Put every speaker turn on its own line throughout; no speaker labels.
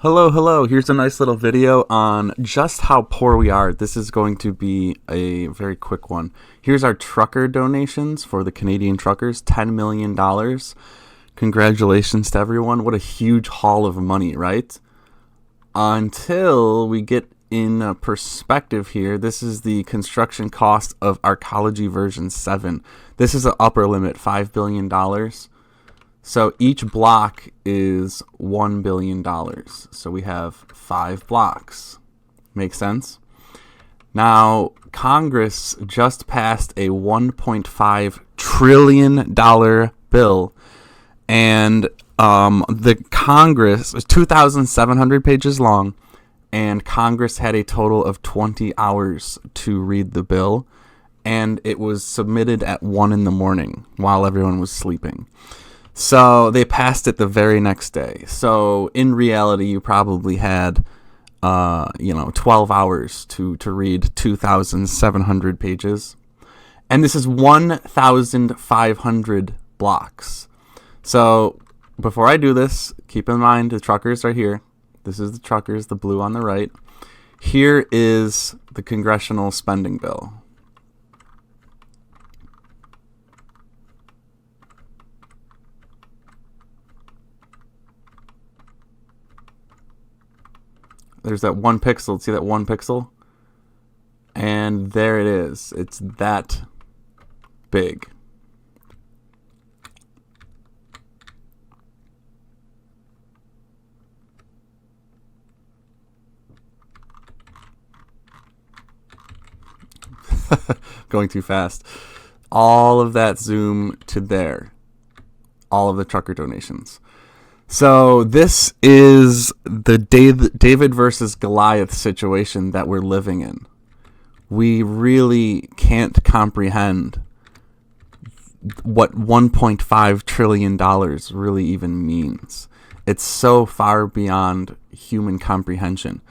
Hello, hello. Here's a nice little video on just how poor we are. This is going to be a very quick one. Here's our trucker donations for the Canadian truckers, $10 million. Congratulations to everyone. What a huge haul of money, right? Until we get in perspective here, this is the construction cost of Arcology version 7. This is an upper limit, $5 billion. So each block is $1 billion. So we have 5 blocks. Makes sense? Now, Congress just passed a $1.5 trillion bill. And the Congress is 2,700 pages long. And Congress had a total of 20 hours to read the bill. And it was submitted at 1 in the morning while everyone was sleeping. So they passed it the very next day. So in reality, you probably had, 12 hours to read 2,700 pages. And this is 1,500 blocks. So before I do this, keep in mind the truckers are here. This is the truckers, the blue on the right. Here is the congressional spending bill. There's that one pixel. See that one pixel? And there it is. It's that big. Going too fast. All of that zoom to there. All of the trucker donations. So this is the David versus Goliath situation that we're living in. We really can't comprehend what $1.5 trillion really even means. It's so far beyond human comprehension.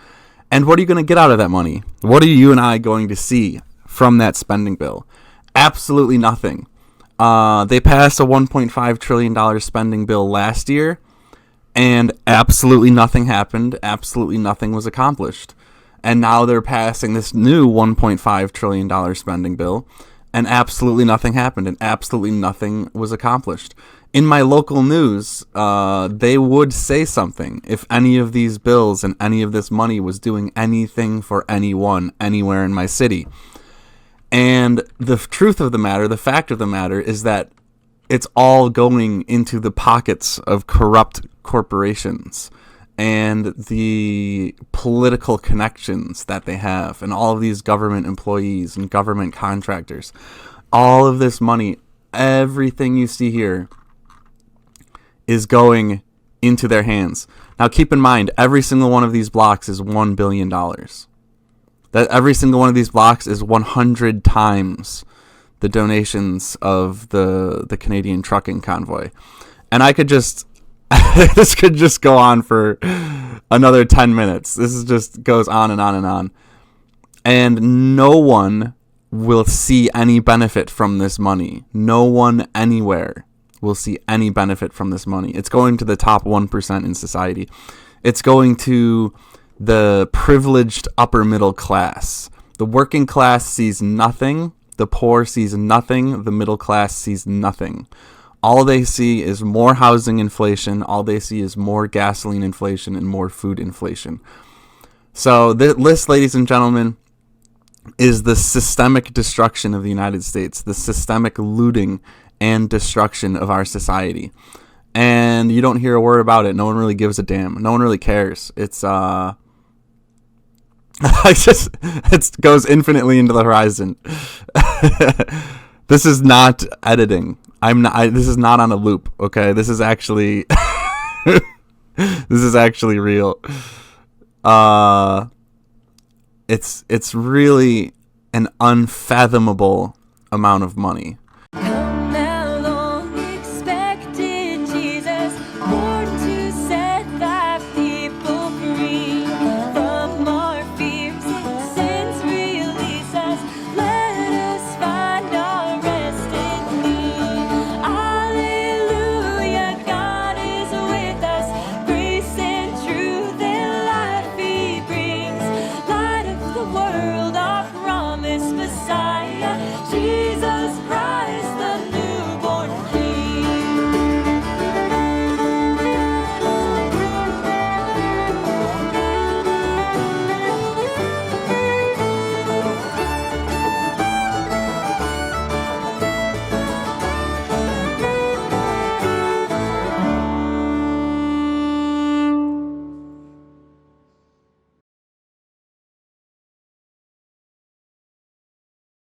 And what are you going to get out of that money? What are you and I going to see from that spending bill? Absolutely nothing. They passed a $1.5 trillion spending bill last year. And absolutely nothing happened. Absolutely nothing was accomplished. And now they're passing this new $1.5 trillion spending bill. And absolutely nothing happened. And absolutely nothing was accomplished. In my local news, they would say something if any of these bills and any of this money was doing anything for anyone anywhere in my city. And the truth of the matter, the fact of the matter is that it's all going into the pockets of corrupt corporations and the political connections that they have and all of these government employees and government contractors. All of this money, everything you see here is going into their hands. Now keep in mind, every single one of these blocks is $1 billion. That every single one of these blocks is 100 times the donations of the Canadian trucking convoy. And I could just this could just go on for another 10 minutes. This is just goes on and on and on. And no one will see any benefit from this money. No one anywhere will see any benefit from this money. It's going to the top 1% in society. It's going to the privileged upper middle class. The working class sees nothing. The poor sees nothing. The middle class sees nothing. All they see is more housing inflation. All they see is more gasoline inflation and more food inflation. So this, ladies and gentlemen, is the systemic destruction of the United States, the systemic looting and destruction of our society. And you don't hear a word about it. No one really gives a damn. No one really cares. It's it goes infinitely into the horizon. This is not editing. This is not on a loop. Okay, this is actually this is actually real. It's really an unfathomable amount of money.